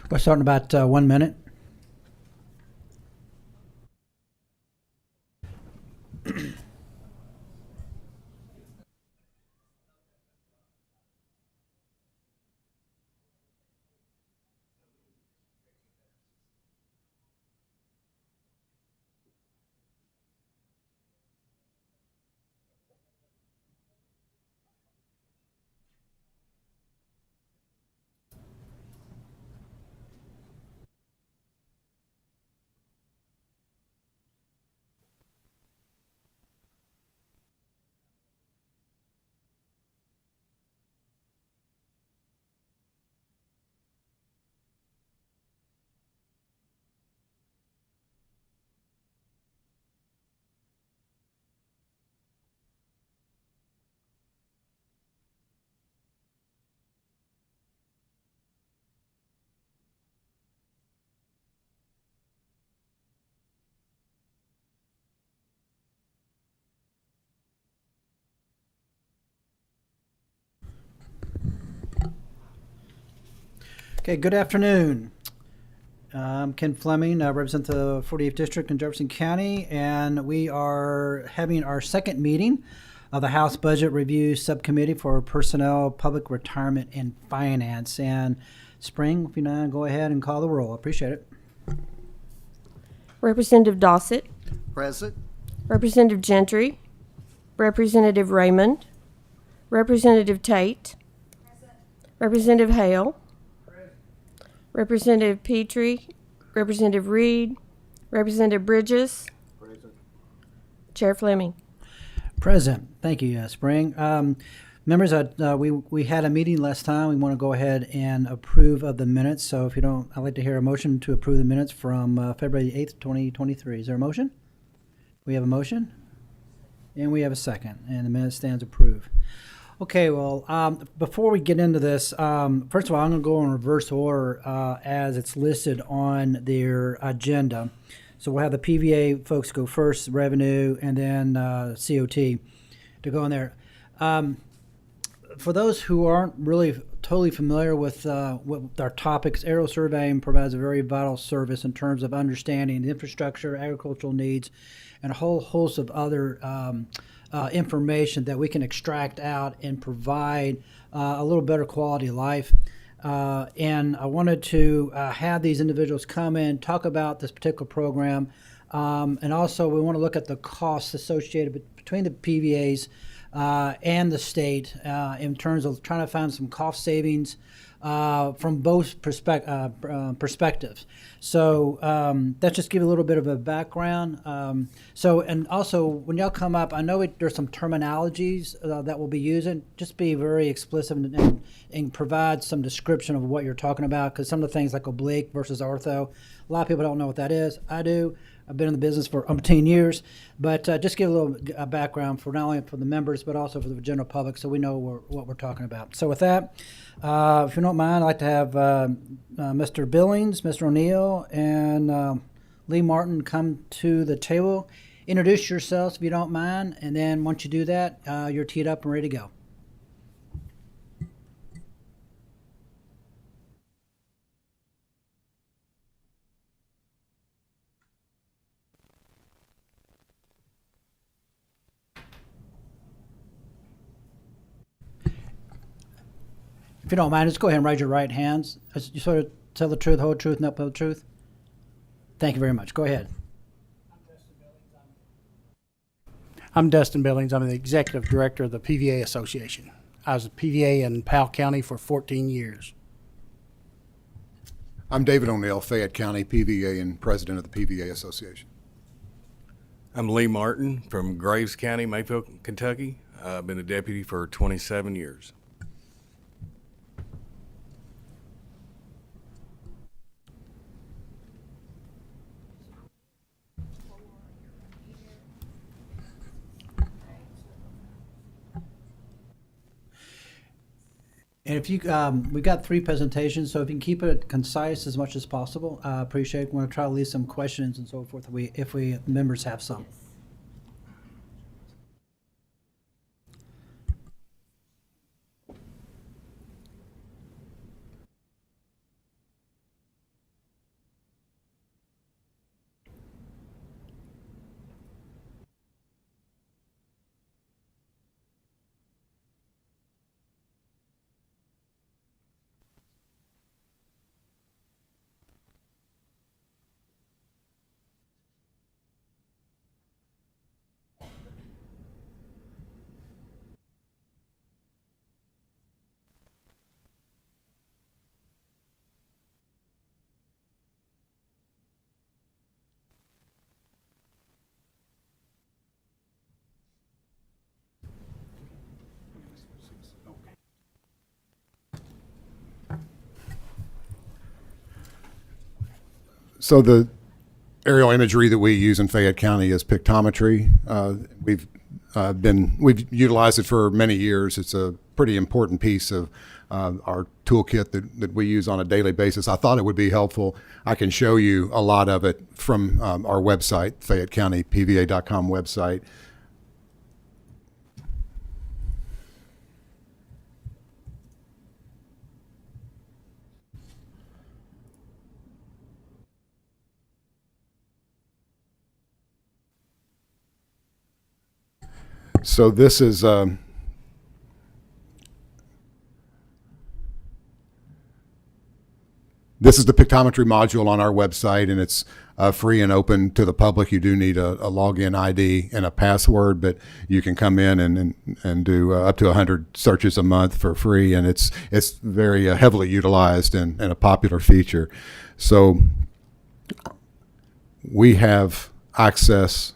We'll start in about 1 minute. Okay, good afternoon. I'm Ken Fleming, I represent the 48th District in Jefferson County, and we are having our second meeting of the House Budget Review Subcommittee for Personnel, Public Retirement, and Finance. And Spring, if you know, go ahead and call the roll. I appreciate it. Representative Dossett, Present. Representative Gentry, Representative Raymond, Representative Tate, Representative Hale, Representative Petrie, Representative Reed, Representative Bridges, Present. Chair Fleming. Present. Thank you, Spring. Members, we had a meeting last time. We want to go ahead and approve of the minutes. So if you don't, I'd like to hear a motion to approve the minutes from February 8th, 2023. Is there a motion? We have a motion, and we have a second, and the minute stands approved. Okay, well, before we get into this, first of all, I'm going to go in reverse order as it's listed on their agenda. So we'll have the PVA folks go first, revenue, and then COT to go in there. For those who aren't really totally familiar with our topics, AERO surveying provides a very vital service in terms of understanding the infrastructure, agricultural needs, and a whole host of other information that we can extract out and provide a little better quality of life. And I wanted to have these individuals come in, talk about this particular program, and also we want to look at the costs associated between the PVAs and the state in terms of trying to find some cost savings from both perspectives. So that's just give you a little bit of a background. And also when y'all come up, I know there's some terminologies that we'll be using. Just be very explicit and provide some description of what you're talking about, because some of the things like oblique versus ortho, a lot of people don't know what that is. I do. I've been in the business for 10 years, but just give a little background for not only for the members, but also for the general public, so we know what we're talking about. So with that, if you don't mind, I'd like to have Mr. Billings, Mr. O'Neill, and Lee Martin come to the table. Introduce yourselves if you don't mind, and then once you do that, you're teed up and ready to go. If you don't mind, just go ahead and raise your right hands. You sort of tell the truth, the whole truth, and nothing but the truth. Thank you very much. Go ahead. I'm Dustin Billings. I'm the Executive Director of the PVA Association. I was a PVA in Powell County for 14 years. I'm David O'Neill, Fayette County PVA and President of the PVA Association. I'm Lee Martin from Graves County, Mayfield, Kentucky. I've been a deputy for 27 years. And if you, we've got 3 presentations, so if you can keep it concise as much as possible, I appreciate it. We're going to try to leave some questions and so forth if we members have some. So the aerial imagery that we use in Fayette County is pictometry. We've utilized it for many years. It's a pretty important piece of our toolkit that we use on a daily basis. I thought it would be helpful. I can show you a lot of it from our website, FayetteCountyPVA.com website. So this is the pictometry module on our website, and it's free and open to the public. You do need a login ID and a password, but you can come in and do up to 100 searches a month for free, and it's very heavily utilized and a popular feature. So we have access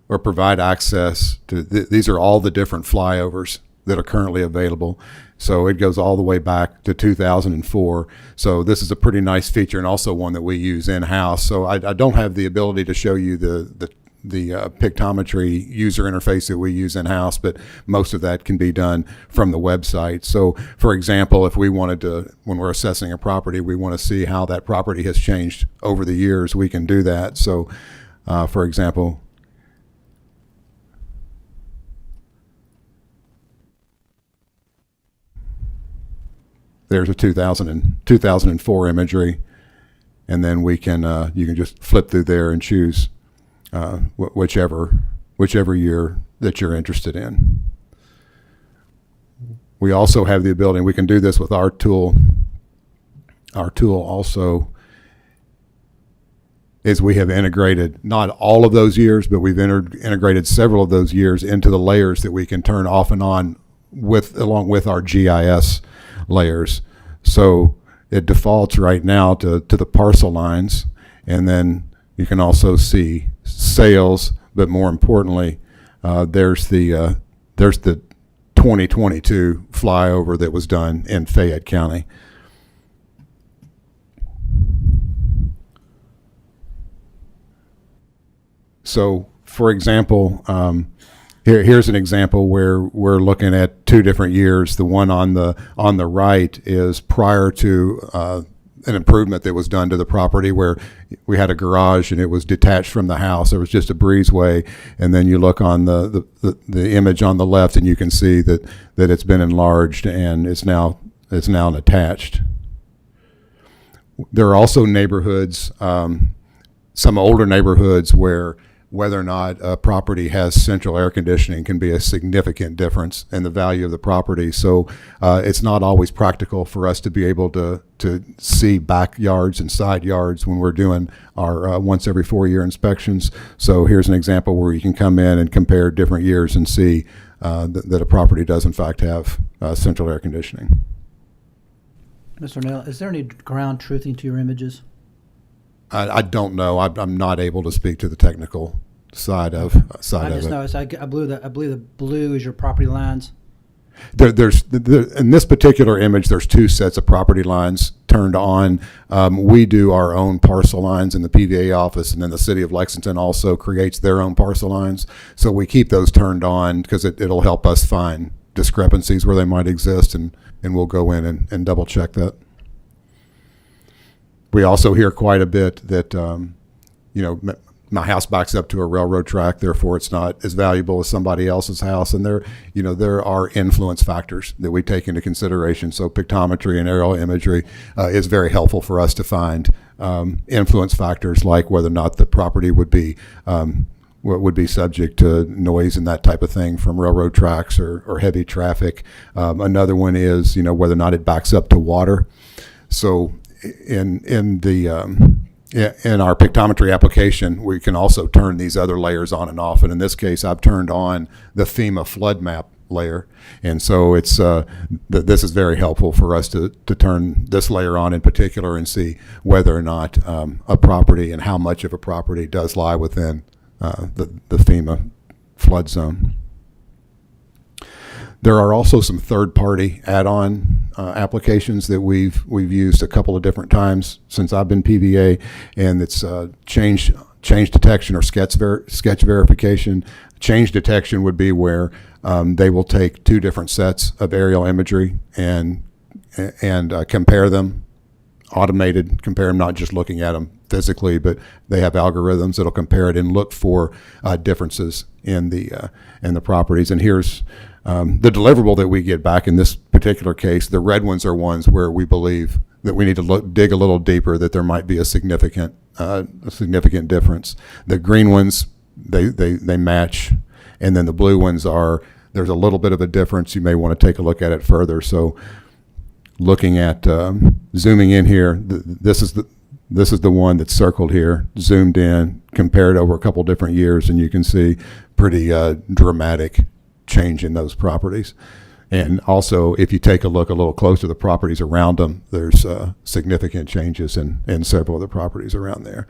or provide access to these are all the different flyovers that are currently available. So it goes all the way back to 2004. So this is a pretty nice feature, and also one that we use in-house. So I don't have the ability to show you the pictometry user interface that we use in-house, but most of that can be done from the website. So for example, if we wanted to, when we're assessing a property, we want to see how that property has changed over the years, we can do that. So for example, there's a 2004 imagery, and then we can you can just flip through there and choose whichever year that you're interested in. We also have the ability, we can do this with our tool. Our tool also is we have integrated not all of those years, but we've integrated several of those years into the layers that we can turn off and on along with our GIS layers. So it defaults right now to the parcel lines, and then you can also see sales, but more importantly, there's the 2022 flyover that was done in Fayette County. So for example, here's an example where we're looking at two different years. The one on the right is prior to an improvement that was done to the property, where we had a garage and it was detached from the house. There was just a breezeway, and then you look on the image on the left, and you can see that it's been enlarged and it's now attached. There are also neighborhoods, some older neighborhoods, where whether or not a property has central air conditioning can be a significant difference in the value of the property. So it's not always practical for us to be able to see backyards and side yards when we're doing our once every 4-year inspections. So here's an example where you can come in and compare different years and see that a property does in fact have central air conditioning. Mr. Neal, is there any ground truthing to your images? I don't know. I'm not able to speak to the technical side of I just it. noticed I believe the blue is your property lines. There's in this particular image, there's two sets of property lines turned on. We do our own parcel lines in the PVA office, and then the city of Lexington also creates their own parcel lines. So we keep those turned on because it'll help us find discrepancies where they might exist, and we'll go in and double check that. We also hear quite a bit that, my house backs up to a railroad track, therefore it's not as valuable as somebody else's house. And there are influence factors that we take into consideration. So pictometry and aerial imagery is very helpful for us to find influence factors, like whether or not the property would be subject to noise and that type of thing from railroad tracks or heavy traffic. Another one is, whether or not it backs up to water. So in our pictometry application, we can also turn these other layers on and off. And in this case, I've turned on the FEMA flood map layer. And so it's this is very helpful for us to turn this layer on in particular and see whether or not a property and how much of a property does lie within the FEMA flood zone. There are also some third-party add-on applications that we've used a couple of different times since I've been PVA, and it's change detection or sketch verification. Change detection would be where they will take two different sets of aerial imagery and compare them, compare them, not just looking at them physically, but they have algorithms that'll compare it and look for differences in the properties. And here's the deliverable that we get back in this particular case. The red ones are ones where we believe that we need to dig a little deeper, that there might be a significant difference. The green ones, they match, and then the blue ones there's a little bit of a difference. You may want to take a look at it further. So looking at zooming in here, this is the one that's circled here, zoomed in, compared over a couple different years, and you can see pretty dramatic change in those properties. And also, if you take a look a little closer, the properties around them, there's significant changes in several of the properties around there.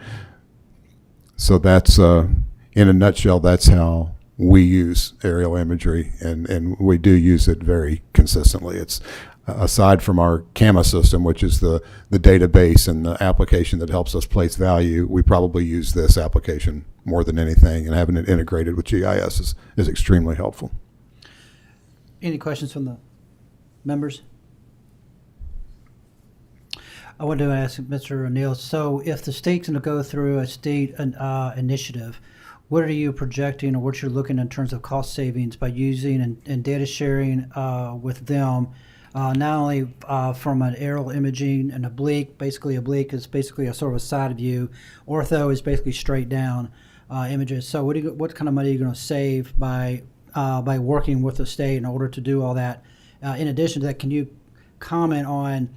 So that's, in a nutshell, that's how we use aerial imagery, and we do use it very consistently. It's aside from our CAMA system, which is the database and the application that helps us place value, we probably use this application more than anything, and having it integrated with GIS is extremely helpful. Any questions from the members? I wanted to ask Mr. O'Neill, so if the state's going to go through a state initiative, what are you projecting, or what you're looking in terms of cost savings by using and data sharing with them, not only from an aerial imaging and oblique? Basically, oblique is basically a sort of a side view. Ortho is basically straight down images. So what kind of money are you going to save by working with the state in order to do all that? In addition to that, can you comment on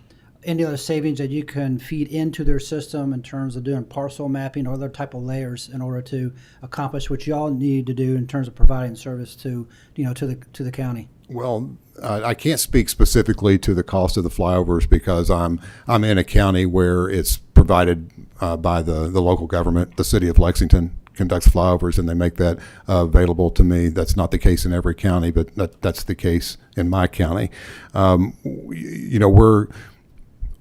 any other savings that you can feed into their system in terms of doing parcel mapping or other type of layers in order to accomplish what y'all need to do in terms of providing service to the county? Well, I can't speak specifically to the cost of the flyovers because I'm in a county where it's provided by the local government. The city of Lexington conducts flyovers, and they make that available to me. That's not the case in every county, but that's the case in my county.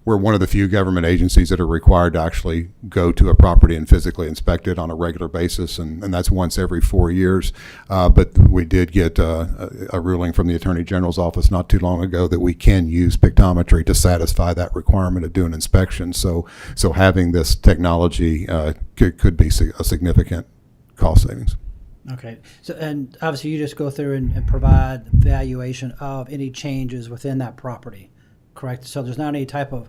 We're one of the few government agencies that are required to actually go to a property and physically inspect it on a regular basis, and that's once every 4 years. But we did get a ruling from the Attorney General's office not too long ago that we can use pictometry to satisfy that requirement of doing inspections. So having this technology could be a significant cost savings. Okay. So, and obviously you just go through and provide valuation of any changes within that property, correct? So there's not any type of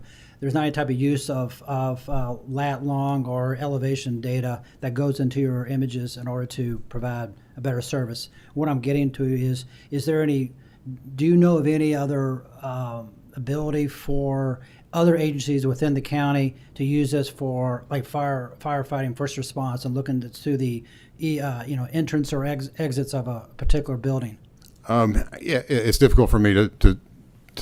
use of lat long or elevation data that goes into your images in order to provide a better service. What I'm getting to is do you know of any other ability for other agencies within the county to use this for like firefighting, first response, and looking to the entrance or exits of a particular building? Yeah, it's difficult for me to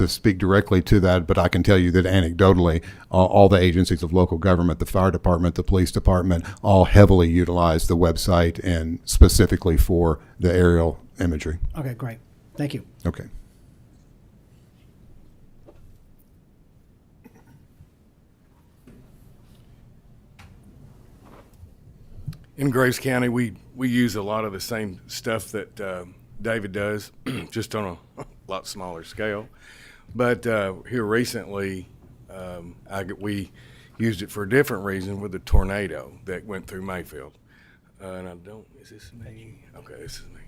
speak directly to that, but I can tell you that anecdotally, all the agencies of local government, the fire department, the police department, all heavily utilize the website and specifically for the aerial imagery. Okay, great. Thank you. Okay. In Graves County, we use a lot of the same stuff that David does, just on a lot smaller scale. But here recently, we used it for a different reason with the tornado that went through Mayfield. Is this me? Okay, this is me.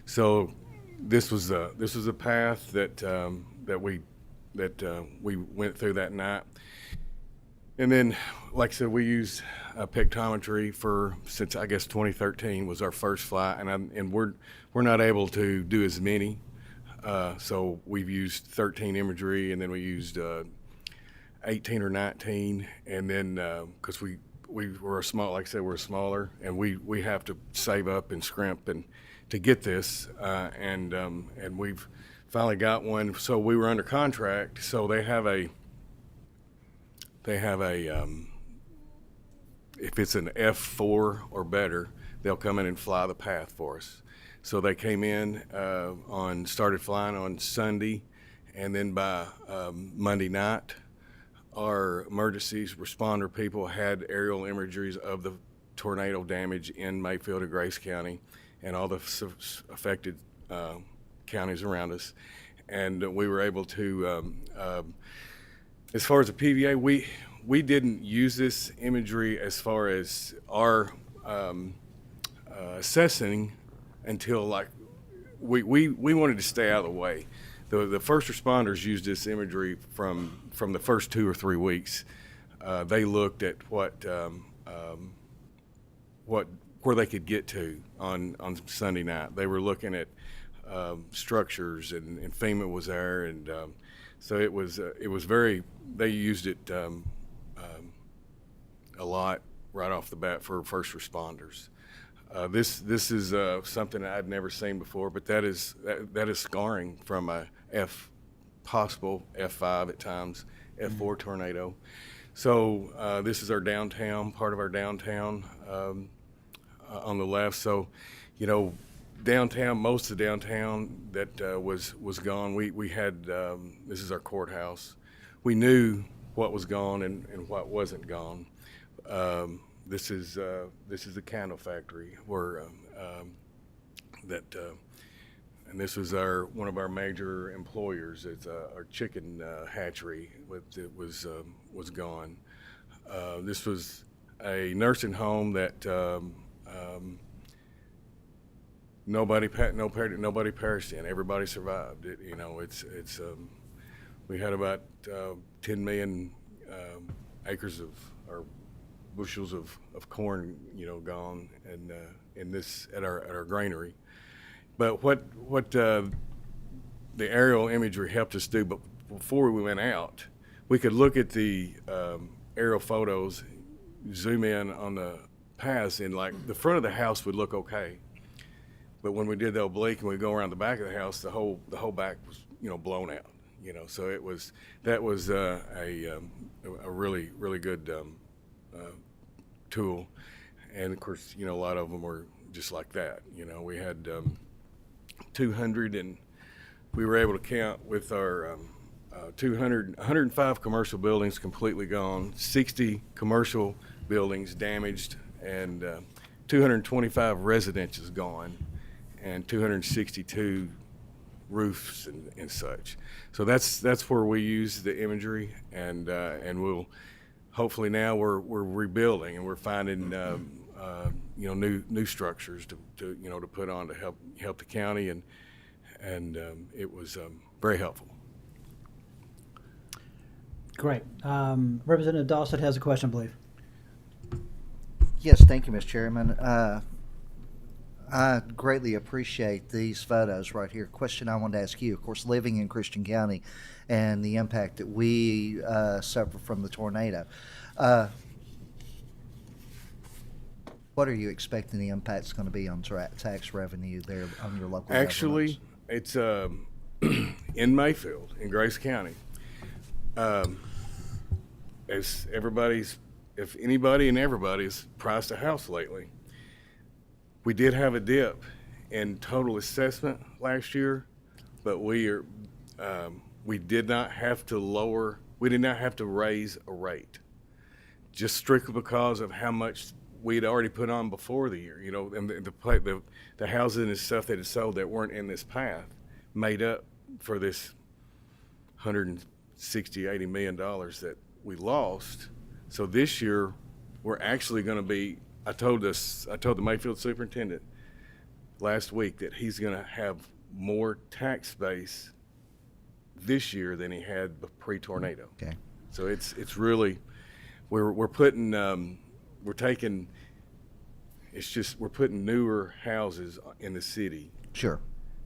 So this was a path that we went through that night. And then, like I said, we used pictometry since I guess 2013 was our first flight, and we're not able to do as many. So we've used 13 imagery, and then we used 18 or 19, and then because we were like I said, we're smaller, and we have to save up and scrimp and to get this, and we've finally got one. So we were under contract, so they have a if it's an F4 or better, they'll come in and fly the path for us. So they came in started flying on Sunday, and then by Monday night, our emergencies responder people had aerial imageries of the tornado damage in Mayfield and Grace County and all the affected counties around us. And we were able to, as far as the PVA, we didn't use this imagery as far as our assessing until like we wanted to stay out of the way. The first responders used this imagery from the first 2 or 3 weeks. They looked at where they could get to on Sunday night. They were looking at structures, and FEMA was there, and so it was very. They used it a lot right off the bat for first responders. This is something that I'd never seen before, but that is scarring from a possible F5 at times, F4 tornado. So this is our downtown, part of our downtown on the left. So, you know, downtown, most of the downtown that was gone. We had this is our courthouse. We knew what was gone and what wasn't gone. This is the candle factory where and this was one of our major employers. It's our chicken hatchery. It was gone. This was a nursing home that nobody perished in. Everybody survived. We had about 10 million acres or bushels of corn, gone, and at our granary. But what the aerial imagery helped us do, but before we went out, we could look at the aerial photos, zoom in on the paths, and like the front of the house would look okay, but when we did the oblique and we go around the back of the house, the whole back was blown out. So that was a really really good tool, and of course a lot of them were just like that. We had 200, and we were able to count with our 105 commercial buildings completely gone, 60 commercial buildings damaged, and 225 residences gone, and 262 roofs and such. So that's where we use the imagery, and we'll hopefully now we're rebuilding, and we're finding new structures to put on to help the county, and it was very helpful. Great. Representative Dawson has a question, I believe. Yes, thank you, Mr. Chairman. I greatly appreciate these photos right here. Question I wanted to ask you, of course, living in Christian County and the impact that we suffer from the tornado. What are you expecting the impact's going to be on tax revenue there on your local Actually, governments? it's in Mayfield, in Grace County. If anybody and everybody's priced a house lately, we did have a dip in total assessment last year, but we did not have to raise a rate, just strictly because of how much we'd already put on before the year. And the houses and stuff that had sold that weren't in this path made up for this $160-80 million that we lost. So this year we're actually going to be. I told the Mayfield superintendent last week that he's going to have more tax base this year than he had pre-tornado. Okay. So it's really we're putting newer houses in the city. Sure.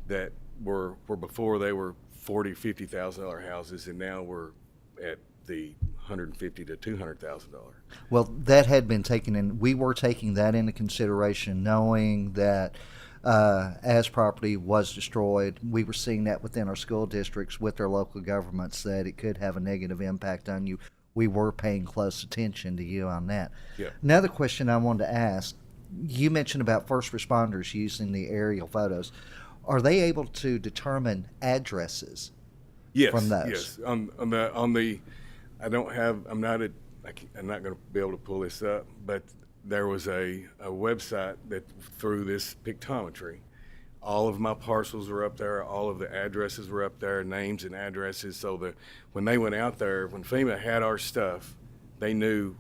That were before they were $40,000-50,000 houses, and now we're at the $150,000 to $200,000. Well, that had been taken in. We were taking that into consideration, knowing that as property was destroyed, we were seeing that within our school districts with their local governments that it could have a negative impact on you. We were paying close attention to you on that. Yeah. Another question I wanted to ask, you mentioned about first responders using the aerial photos. Are they able to determine addresses? Yes, From those. yes. On the, I don't have. I'm not going to be able to pull this up, but there was a website that through this pictometry, all of my parcels were up there. All of the addresses were up there, names and addresses. So that when they went out there, when FEMA had our stuff, they knew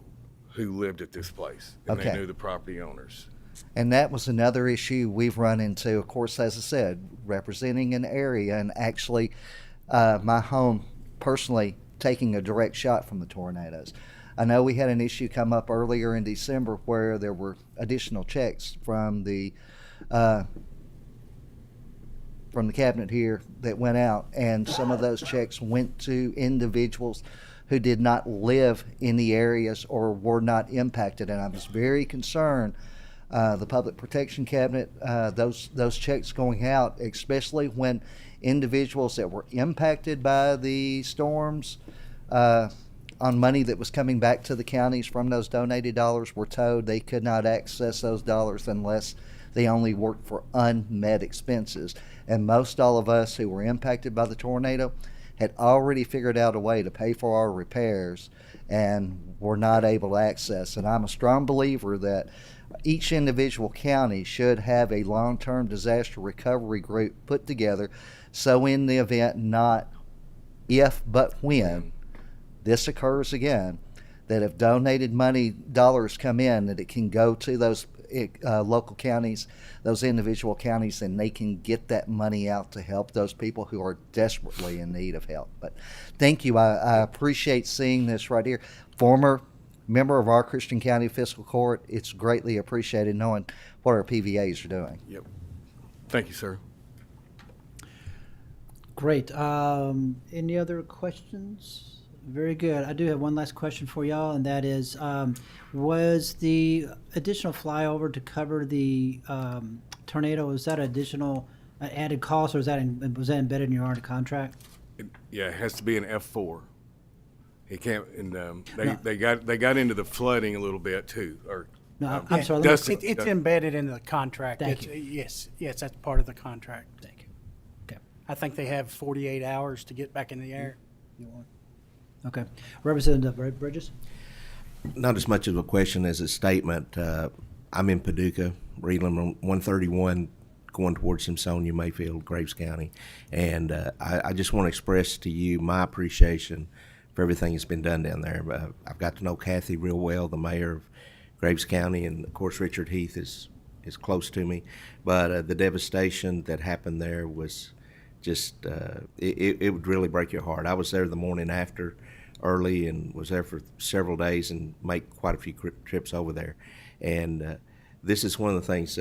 who lived at this place, and Okay. they knew the property owners. And that was another issue we've run into, of course, as I said, representing an area and actually my home personally taking a direct shot from the tornadoes. I know we had an issue come up earlier in December where there were additional checks from the cabinet here that went out, and some of those checks went to individuals who did not live in the areas or were not impacted. And I was very concerned, the Public Protection Cabinet, those checks going out, especially when individuals that were impacted by the storms on money that was coming back to the counties from those donated dollars were told they could not access those dollars unless they only worked for unmet expenses. And most all of us who were impacted by the tornado had already figured out a way to pay for our repairs and were not able to access. And I'm a strong believer that each individual county should have a long-term disaster recovery group put together, so in the event, not if but when this occurs again, that if donated money dollars come in, that it can go to those local counties, those individual counties, and they can get that money out to help those people who are desperately in need of help. But thank you. I appreciate seeing this right here. Former member of our Christian County Fiscal Court, it's greatly appreciated knowing what our PVAs are doing. Yep. Thank you, sir. Great. Any other questions? Very good. I do have one last question for y'all, and that is, was the additional flyover to cover the tornado, is that additional added cost, or was that embedded in your already contract? Yeah, it has to be an F4. It can't. And they got into the flooding a little bit too. Or No, I'm sorry. let me- Dustin. It's embedded in the contract. Thank Yes, that's part of the contract. Thank you. Okay. I think they have 48 hours to get back in the air. Okay. Representative Bridges? Not as much of a question as a statement. I'm in Paducah, Reedland, on 131, going towards Simpsonia, Mayfield, Graves County. And I just want to express to you my appreciation for everything that's been done down there. I've got to know Kathy real well, the mayor of Graves County, and of course Richard Heath is close to me. But the devastation that happened there was just, it would really break your heart. I was there the morning after early and was there for several days and make quite a few trips over there. And this is one of the things,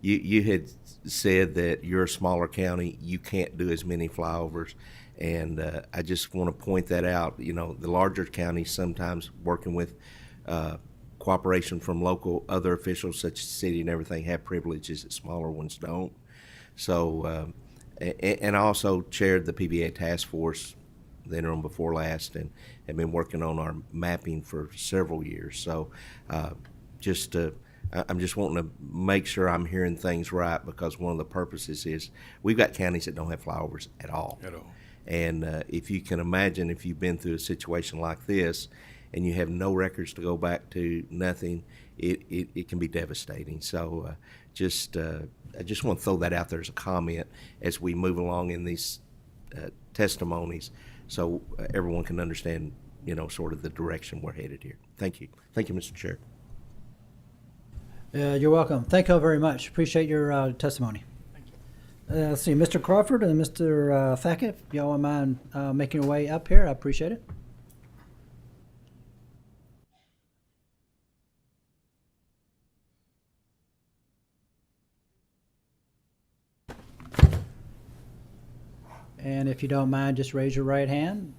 you had said that you're a smaller county, you can't do as many flyovers. And I just want to point that out. You know, the larger counties sometimes working with cooperation from local other officials such as the city and everything have privileges that smaller ones don't. So, and I also chaired the PBA task force, the interim before last, and have been working on our mapping for several years. So I'm just wanting to make sure I'm hearing things right, because one of the purposes is we've got counties that don't have flyovers at all. At all. And if you can imagine, if you've been through a situation like this and you have no records to go back to, nothing, it can be devastating. So I just want to throw that out there as a comment as we move along in these testimonies, so everyone can understand, you know, sort of the direction we're headed here. Thank you. Thank you, Mr. Chair. You're welcome. Thank you very much. Appreciate your testimony. Let's see, Mr. Crawford and Mr. Thackett, if y'all don't mind making your way up here, I appreciate it. And if you don't mind, just raise your right hand.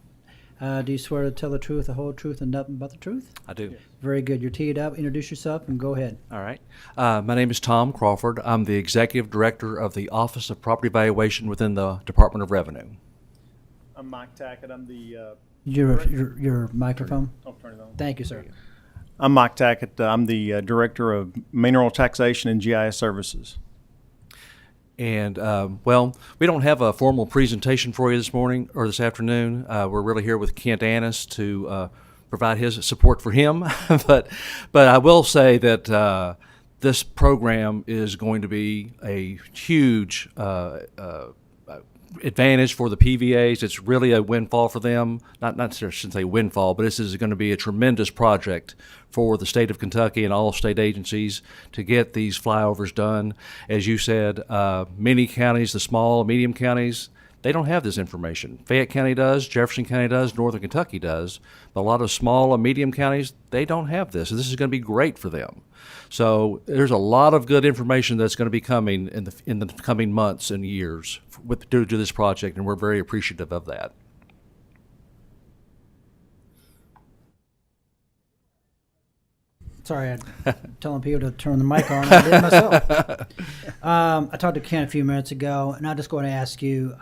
Do you swear to tell the truth, the whole truth, and nothing but the truth? I do. Very good. You're teed up. Introduce yourself and go ahead. All right. My name is Tom Crawford. I'm the Executive Director of the Office of Property Valuation within the Department of Revenue. I'm Mike Tackett. I'm the Your microphone. I'll turn it on. Thank you, sir. I'm Mike Tackett. I'm the Director of Mineral Taxation and GIS Services. And, well, we don't have a formal presentation for you this morning or this afternoon. We're really here with Kent Annis to provide his support for him. but I will say that this program is going to be a huge advantage for the PVAs. It's really a windfall for them. Not I shouldn't say windfall, but this is going to be a tremendous project for the state of Kentucky and all state agencies to get these flyovers done. As you said, many counties, the small, medium counties, they don't have this information. Fayette County does, Jefferson County does, Northern Kentucky does, but a lot of small and medium counties, they don't have this. And this is going to be great for them. So there's a lot of good information that's going to be coming in the coming months and years due to this project, and we're very appreciative of that. Sorry, I'm telling people to turn the mic on. I did myself. I talked to Ken a few minutes ago, and I'm just going to ask you.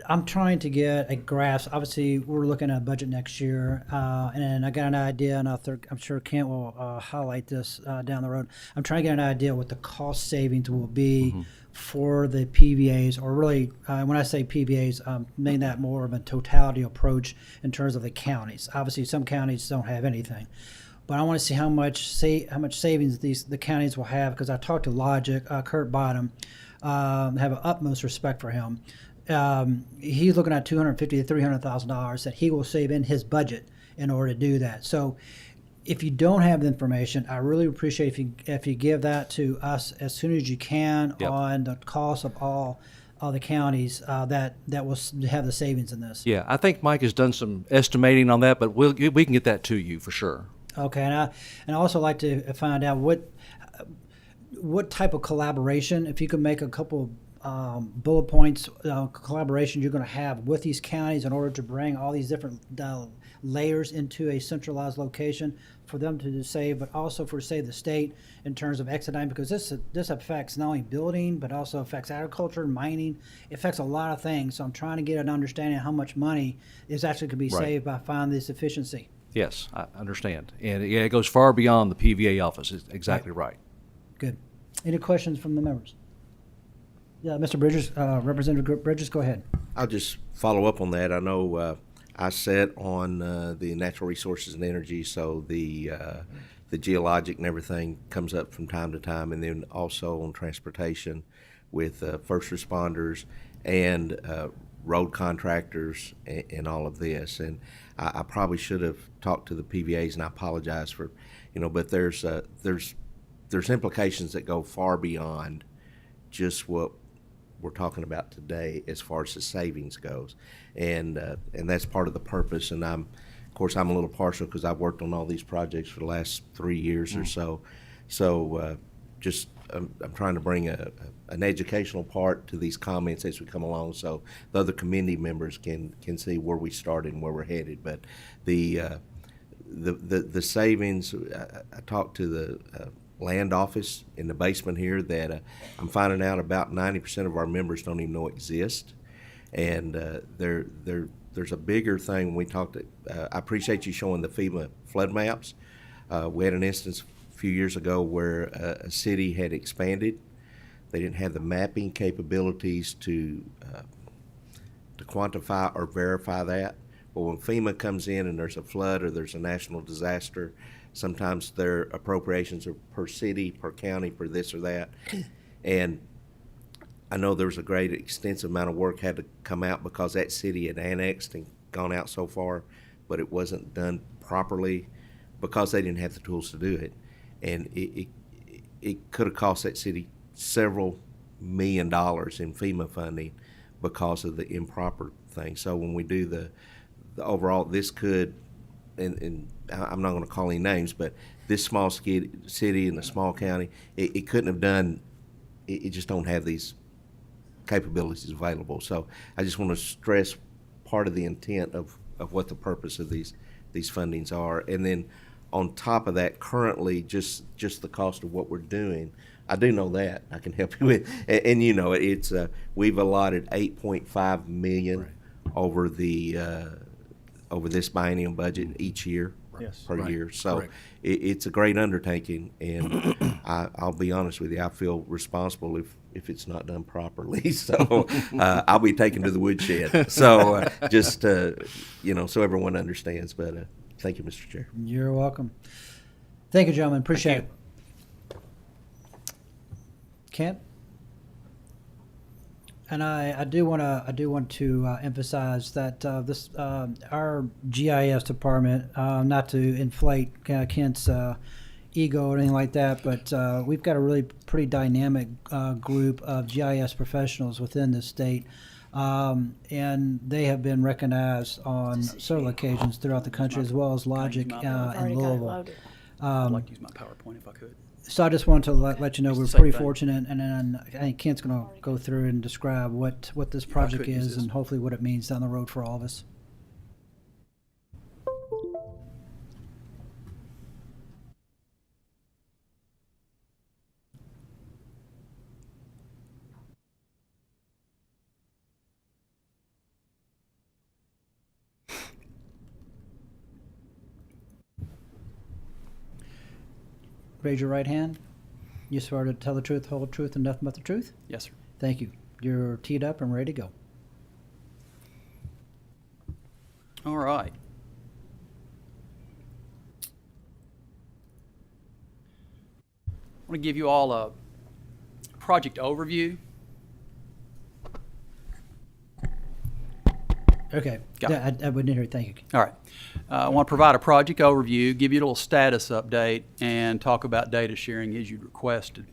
I'm trying to get a grasp. Obviously, we're looking at a budget next year, and I got an idea, and I'm sure Kent will highlight this down the road. I'm trying to get an idea what the cost savings will be for the PVAs, or really, when I say PVAs, I'm making that more of a totality approach in terms of the counties. Obviously, some counties don't have anything. But I want to see how much savings the counties will have, because I talked to Logic, Kurt Bottom, have utmost respect for him. He's looking at $250,000 to $300,000 that he will save in his budget in order to do that. So, if you don't have the information, I really appreciate if you give that to us as soon as you can. Yep. On the cost of all the counties that will have the savings in this. Yeah, I think Mike has done some estimating on that, but we can get that to you for sure. Okay, and I also like to find out what type of collaboration, if you could make a couple bullet points, collaboration you're going to have with these counties in order to bring all these different layers into a centralized location for them to save, but also for, say, the state in terms of expediting, because this affects not only building, but also affects agriculture, mining. It affects a lot of things. So I'm trying to get an understanding of how much money is actually going to be saved by finding this efficiency. Yes, I understand. And yeah, it goes far beyond the PVA office. It's exactly right. Good. Any questions from the members? Yeah, Mr. Bridges, Representative Bridges, go ahead. I'll just follow up on that. I know I sat on the natural resources and energy, so the geologic and everything comes up from time to time, and then also on transportation with first responders and road contractors and all of this. And I probably should have talked to the PVAs, and I apologize for, but there's implications that go far beyond just what we're talking about today as far as the savings goes, and that's part of the purpose. And of course I'm a little partial because I've worked on all these projects for the last 3 years or so. So just I'm trying to bring an educational part to these comments as we come along, so the other committee members can see where we started and where we're headed. But the savings, I talked to the land office in the basement here that I'm finding out about 90% of our members don't even know exist, and there's a bigger thing when we talked. I appreciate you showing the FEMA flood maps. We had an instance a few years ago where a city had expanded. They didn't have the mapping capabilities to quantify or verify that. But when FEMA comes in and there's a flood or there's a national disaster, sometimes their appropriations are per city, per county, per this or that. And I know there was a great extensive amount of work had to come out because that city had annexed and gone out so far, but it wasn't done properly because they didn't have the tools to do it. And it could have cost that city several $1 million in FEMA funding because of the improper thing. So when we do the overall, this could, and I'm not going to call any names, but this small city in a small county, it couldn't have done, it just don't have these capabilities available. So I just want to stress part of the intent of what the purpose of these fundings are. And then on top of that, currently, just the cost of what we're doing, I do know that I can help you with, and it's we've allotted $8.5 million over the over this biennium budget each year Yes. per Right. year. So Correct. it's a great undertaking, and I'll be honest with you, I feel responsible if it's not done properly. So I'll be taken to the woodshed. So just so everyone understands. But thank you, Mr. Chair. You're welcome. Thank you, gentlemen. Appreciate Thank it. Kent? And I do want to emphasize that this our GIS department, not to inflate Kent's ego or anything like that, but we've got a really pretty dynamic group of GIS professionals within the state, and they have been recognized on several occasions throughout the country, as well as Logic in Louisville. I'd like to use my PowerPoint if I could. So I just wanted to let you know we're It's the same pretty thing. fortunate, and then I think Kent's going to go through and describe what this project could use is this. and hopefully what it means down the road for all of us. Raise your right hand. You swear to tell the truth, whole truth, and nothing but the truth? Yes, sir. Thank you. You're teed up and ready to go. All right. I want to give you all a project overview. Okay. Got Yeah, I wouldn't hear it. Thank you. All right. I want to provide a project overview, give you a little status update, and talk about data sharing as you'd requested.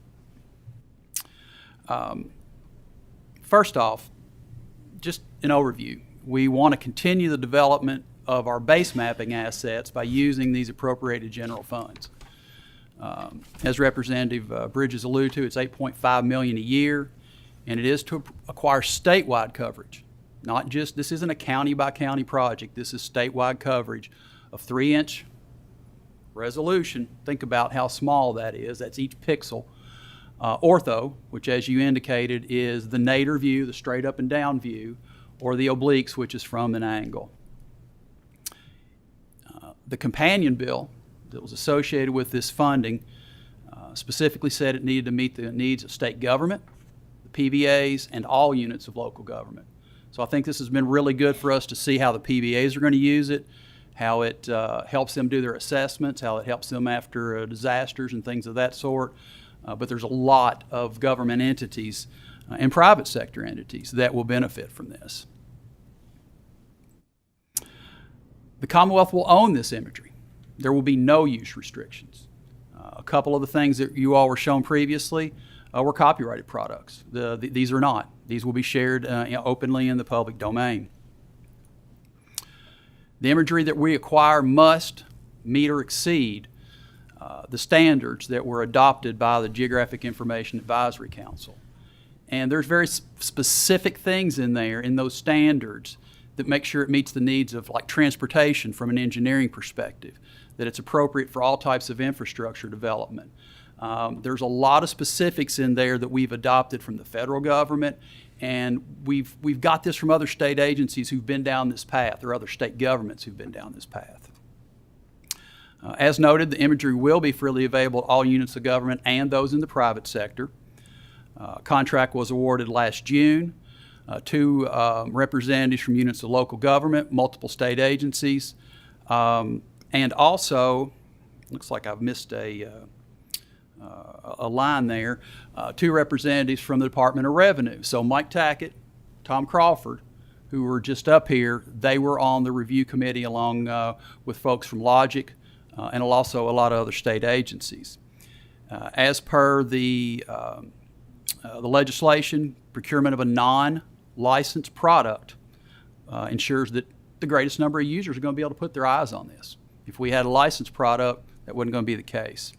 First off, just an overview. We want to continue the development of our base mapping assets by using these appropriated general funds. As Representative Bridges alluded to, it's $8.5 million a year, and it is to acquire statewide coverage. Not just, this isn't a county by county project. This is statewide coverage of 3-inch resolution. Think about how small that is. That's each pixel. Ortho, which as you indicated is the nadir view, the straight up and down view, or the obliques, which is from an angle. The companion bill that was associated with this funding specifically said it needed to meet the needs of state government, the PVAs, and all units of local government. So I think this has been really good for us to see how the PVAs are going to use it, how it helps them do their assessments, how it helps them after disasters and things of that sort. But there's a lot of government entities and private sector entities that will benefit from this. The Commonwealth will own this imagery. There will be no use restrictions. A couple of the things that you all were shown previously were copyrighted products. These are not. These will be shared openly in the public domain. The imagery that we acquire must meet or exceed the standards that were adopted by the Geographic Information Advisory Council. And there's very specific things in there, in those standards, that make sure it meets the needs of like transportation from an engineering perspective, that it's appropriate for all types of infrastructure development. There's a lot of specifics in there that we've adopted from the federal government, and we've got this from other state agencies who've been down this path, or other state governments who've been down this path. As noted, the imagery will be freely available to all units of government and those in the private sector. Contract was awarded last June. Two representatives from units of local government, multiple state agencies, and also, looks like I've missed a line there, 2 representatives from the Department of Revenue. So Mike Tackett, Tom Crawford, who were just up here, they were on the review committee along with folks from Logic and also a lot of other state agencies. As per the legislation, procurement of a non-licensed product ensures that the greatest number of users are going to be able to put their eyes on this. If we had a licensed product, that wasn't going to be the case.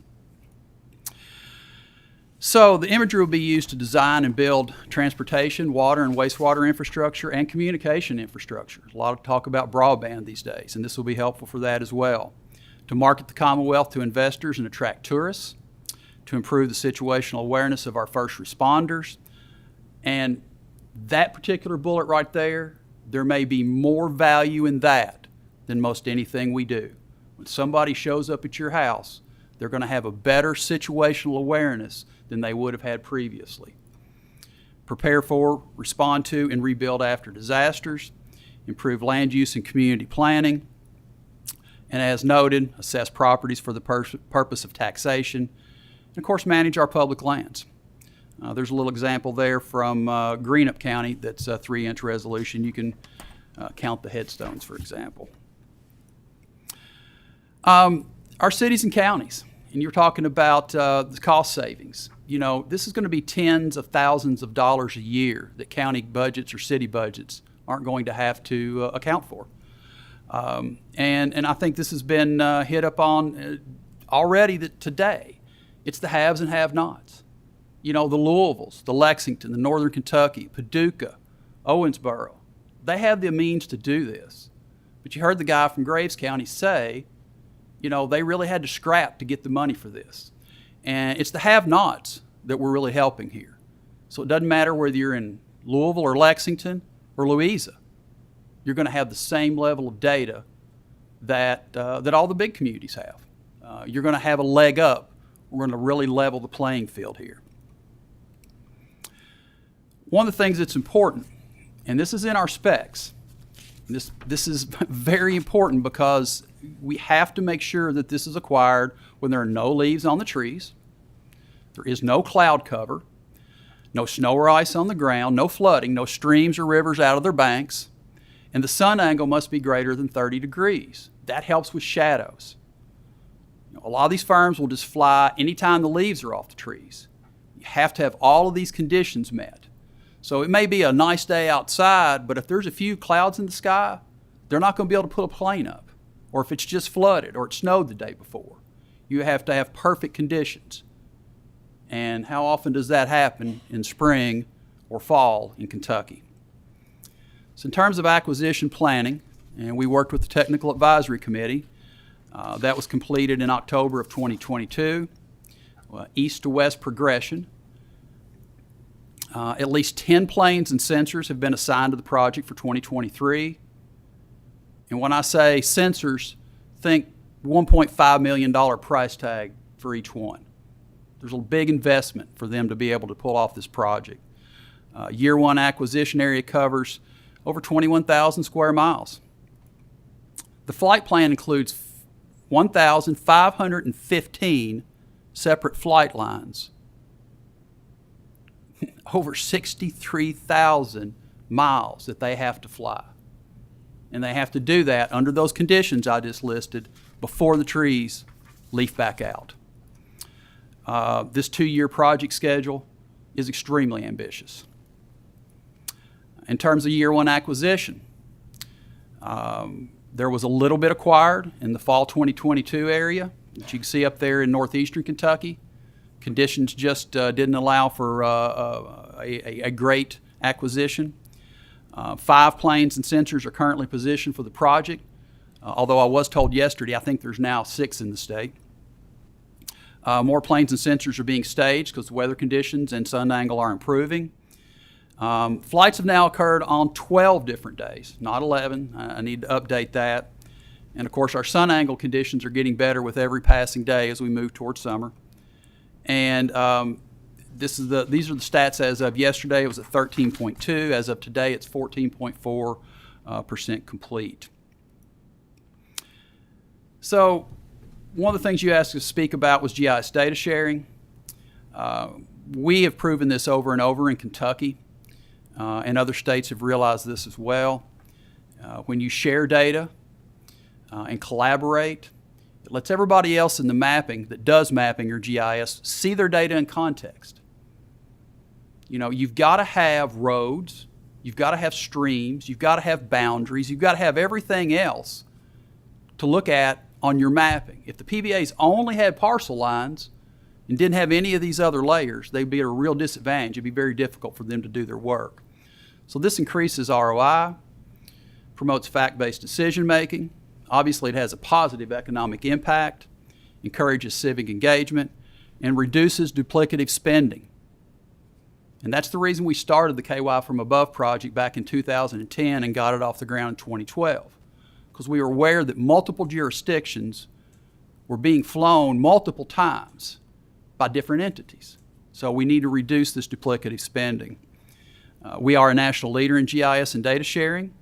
So the imagery will be used to design and build transportation, water and wastewater infrastructure, and communication infrastructure. There's a lot of talk about broadband these days, and this will be helpful for that as well. To market the Commonwealth to investors and attract tourists, to improve the situational awareness of our first responders. And that particular bullet right there may be more value in that than most anything we do. When somebody shows up at your house, they're going to have a better situational awareness than they would have had previously. Prepare for, respond to, and rebuild after disasters, improve land use and community planning, and as noted, assess properties for the purpose of taxation, and of course manage our public lands. There's a little example there from Greenup County that's a 3-inch resolution. You can count the headstones, for example. Our cities and counties, and you're talking about the cost savings. You know, this is going to be tens of thousands of dollars a year that county budgets or city budgets aren't going to have to account for. And I think this has been hit up on already today. It's the haves and have-nots. You know, the Louisvilles, the Lexington, the Northern Kentucky, Paducah, Owensboro, they have the means to do this. But you heard the guy from Graves County say, you know, they really had to scrap to get the money for this. And it's the have-nots that we're really helping here. So it doesn't matter whether you're in Louisville or Lexington or Louisa. You're going to have the same level of data that all the big communities have. You're going to have a leg up. We're going to really level the playing field here. One of the things that's important, and this is in our specs, this is very important because we have to make sure that this is acquired when there are no leaves on the trees, there is no cloud cover, no snow or ice on the ground, no flooding, no streams or rivers out of their banks, and the sun angle must be greater than 30 degrees. That helps with shadows. You know, a lot of these firms will just fly anytime the leaves are off the trees. You have to have all of these conditions met. So it may be a nice day outside, but if there's a few clouds in the sky, they're not going to be able to put a plane up. Or if it's just flooded or it snowed the day before. You have to have perfect conditions. And how often does that happen in spring or fall in Kentucky? So in terms of acquisition planning, and we worked with the Technical Advisory Committee, that was completed in October of 2022, east to west progression. At least 10 planes and sensors have been assigned to the project for 2023. And when I say sensors, think $1.5 million price tag for each one. There's a big investment for them to be able to pull off this project. Year one acquisition area covers over 21,000 square miles. The flight plan includes 1,515 separate flight lines, over 63,000 miles that they have to fly. And they have to do that under those conditions I just listed before the trees leaf back out. This 2-year project schedule is extremely ambitious. In terms of year one acquisition, there was a little bit acquired in the fall 2022 area that you can see up there in northeastern Kentucky. Conditions just didn't allow for a great acquisition. 5 planes and sensors are currently positioned for the project, although I was told yesterday I think there's now 6 in the state. More planes and sensors are being staged because the weather conditions and sun angle are improving. Flights have now occurred on 12 different days, not 11. I need to update that. And of course our sun angle conditions are getting better with every passing day as we move towards summer. And these are the stats as of yesterday. It was at 13.2. As of today, it's 14.4% complete. So one of the things you asked us to speak about was GIS data sharing. We have proven this over and over in Kentucky, and other states have realized this as well. When you share data and collaborate, it lets everybody else in the mapping that does mapping or GIS see their data in context. You know, you've got to have roads, you've got to have streams, you've got to have boundaries, you've got to have everything else to look at on your mapping. If the PVAs only had parcel lines and didn't have any of these other layers, they'd be at a real disadvantage. It'd be very difficult for them to do their work. So this increases ROI, promotes fact-based decision making. Obviously, it has a positive economic impact, encourages civic engagement, and reduces duplicative spending. And that's the reason we started the KY from Above project back in 2010 and got it off the ground in 2012. because we were aware that multiple jurisdictions were being flown multiple times by different entities. So we need to reduce this duplicative spending. We are a national leader in GIS and data sharing.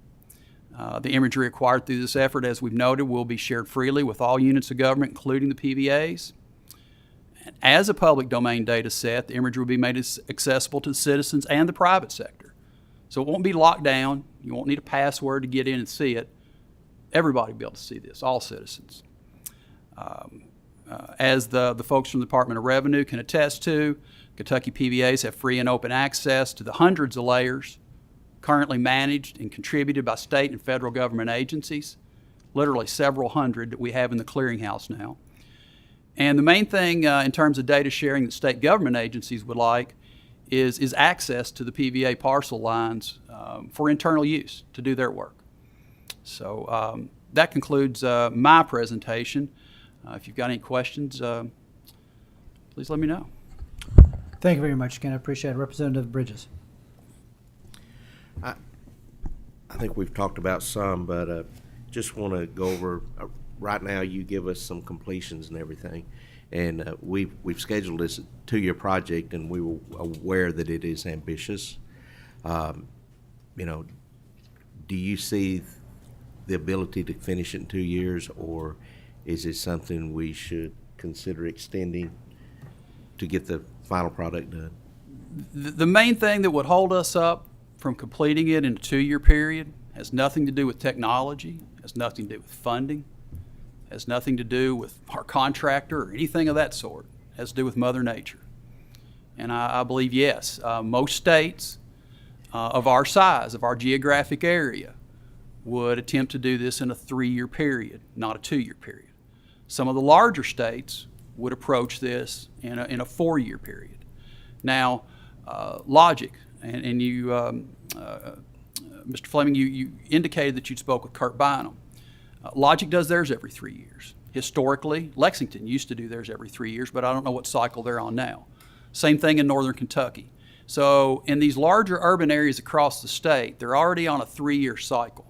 The imagery acquired through this effort, as we've noted, will be shared freely with all units of government, including the PVAs. And as a public domain data set, the imagery will be made accessible to the citizens and the private sector. So it won't be locked down. You won't need a password to get in and see it. Everybody will be able to see this, all citizens. As the folks from the Department of Revenue can attest to, Kentucky PVAs have free and open access to the hundreds of layers currently managed and contributed by state and federal government agencies, literally several hundred that we have in the clearinghouse now. And the main thing in terms of data sharing that state government agencies would like is access to the PVA parcel lines for internal use to do their work. So that concludes my presentation. If you've got any questions, please let me know. Thank you very much, Ken. I appreciate it. Representative Bridges. I think we've talked about some, but just want to go over, right now you give us some completions and everything, and we've scheduled this 2-year project, and we were aware that it is ambitious. You know, do you see the ability to finish it in 2 years, or is it something we should consider extending to get the final product done? The main thing that would hold us up from completing it in a 2-year period has nothing to do with technology, has nothing to do with funding, has nothing to do with our contractor or anything of that sort. It has to do with Mother Nature. And I believe, yes, most states of our size, of our geographic area, would attempt to do this in a 3-year period, not a 2-year period. Some of the larger states would approach this in a 4-year period. Now, logic, and you, Mr. Fleming, you indicated that you'd spoke with Kurt Bynum. Logic does theirs every 3 years. Historically, Lexington used to do theirs every 3 years, but I don't know what cycle they're on now. Same thing in northern Kentucky. So in these larger urban areas across the state, they're already on a 3-year cycle.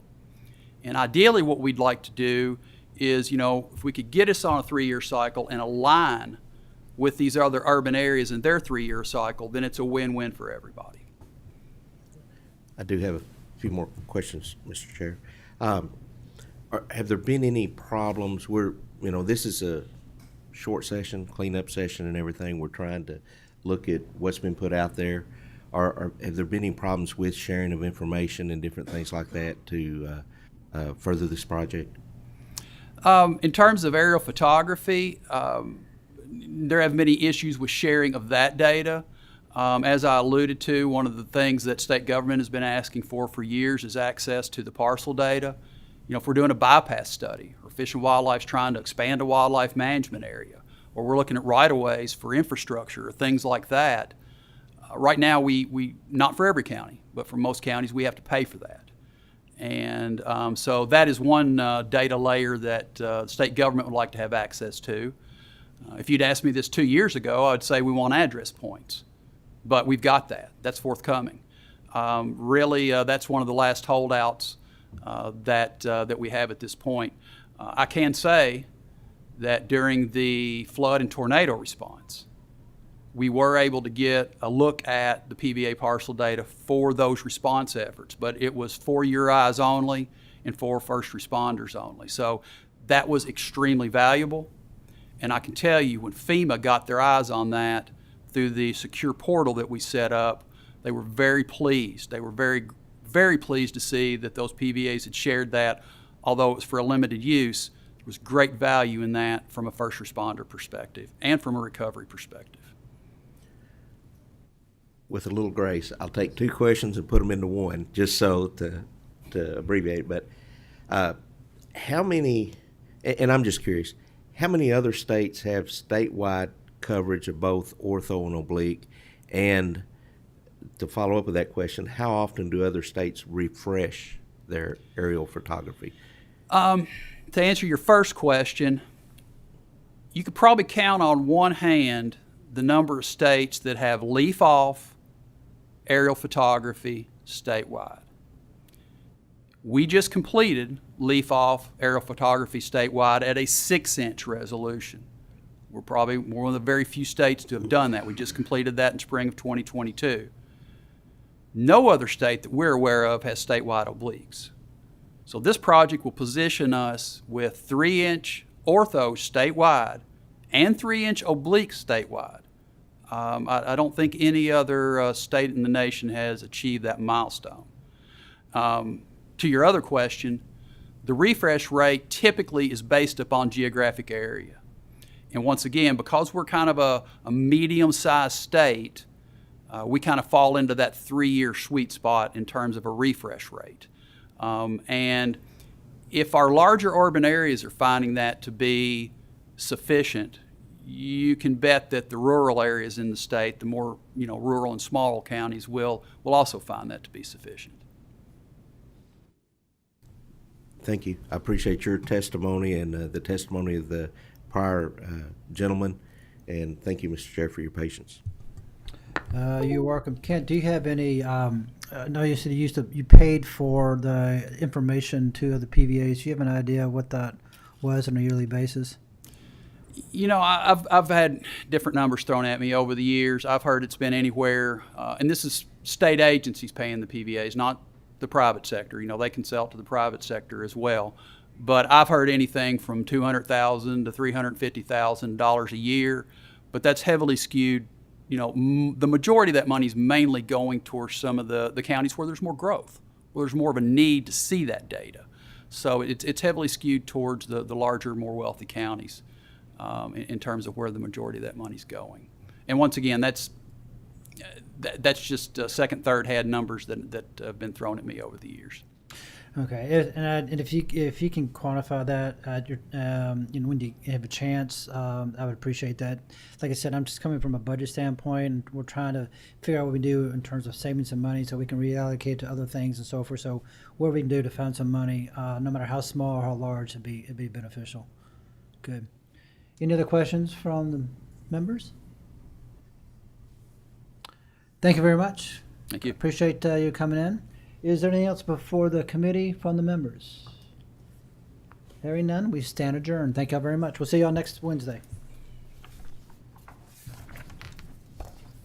And ideally what we'd like to do is, you know, if we could get us on a 3-year cycle and align with these other urban areas in their 3-year cycle, then it's a win-win for everybody. I do have a few more questions, Mr. Chair. Have there been any problems? This is a short session, cleanup session and everything. We're trying to look at what's been put out there. Have there been any problems with sharing of information and different things like that to further this project? In terms of aerial photography, there have many issues with sharing of that data. As I alluded to, one of the things that state government has been asking for years is access to the parcel data. You know, if we're doing a bypass study, or Fish and Wildlife's trying to expand a wildlife management area, or we're looking at right-of-ways for infrastructure or things like that, right now we not for every county, but for most counties, we have to pay for that. And so that is one data layer that the state government would like to have access to. If you'd asked me this 2 years ago, I'd say we want address points. But we've got that. That's forthcoming. Really, that's one of the last holdouts that we have at this point. I can say that during the flood and tornado response, we were able to get a look at the PVA parcel data for those response efforts, but it was for your eyes only and for first responders only. So that was extremely valuable. And I can tell you, when FEMA got their eyes on that through the secure portal that we set up, they were very pleased. They were very, very pleased to see that those PVAs had shared that. Although it was for a limited use, there was great value in that from a first responder perspective and from a recovery perspective. With a little grace, I'll take 2 questions and put them into one, just so to abbreviate. But how many, and I'm just curious, how many other states have statewide coverage of both ortho and oblique? And to follow up with that question, how often do other states refresh their aerial photography? To answer your first question, you could probably count on one hand the number of states that have leaf-off aerial photography statewide. We just completed leaf-off aerial photography statewide at a 6-inch resolution. We're probably one of the very few states to have done that. We just completed that in spring of 2022. No other state that we're aware of has statewide obliques. So this project will position us with 3-inch ortho statewide and 3-inch oblique statewide. I don't think any other state in the nation has achieved that milestone. To your other question, the refresh rate typically is based upon geographic area. And once again, because we're kind of a medium-sized state, we kind of fall into that 3-year sweet spot in terms of a refresh rate. And if our larger urban areas are finding that to be sufficient, you can bet that the rural areas in the state, the more rural and small counties, will also find that to be sufficient. Thank you. I appreciate your testimony and the testimony of the prior gentleman, and thank you, Mr. Chair, for your patience. You're welcome. Kent, do you have any, no, you said you paid for the information to the PVAs. Do you have an idea what that was on a yearly basis? I've had different numbers thrown at me over the years. I've heard it's been anywhere, and this is state agencies paying the PVAs, not the private sector. They can sell to the private sector as well. But I've heard anything from $200,000 to $350,000 a year, but that's heavily skewed. The majority of that money is mainly going towards some of the counties where there's more growth, where there's more of a need to see that data. So it's heavily skewed towards the larger, more wealthy counties in terms of where the majority of that money's going. And once again, that's just second, third hand numbers that have been thrown at me over the years. Okay, and if you can quantify that when you have a chance, I would appreciate that. Like I said, I'm just coming from a budget standpoint, and we're trying to figure out what we do in terms of saving some money so we can reallocate to other things and so forth. So what we can do to find some money, no matter how small or how large, it'd be beneficial. Good. Any other questions from the members? Thank you very much. Thank you. Appreciate you coming in. Is there anything else before the committee from the members? Hearing none, we stand adjourned. Thank you all very much. We'll see you all next Wednesday.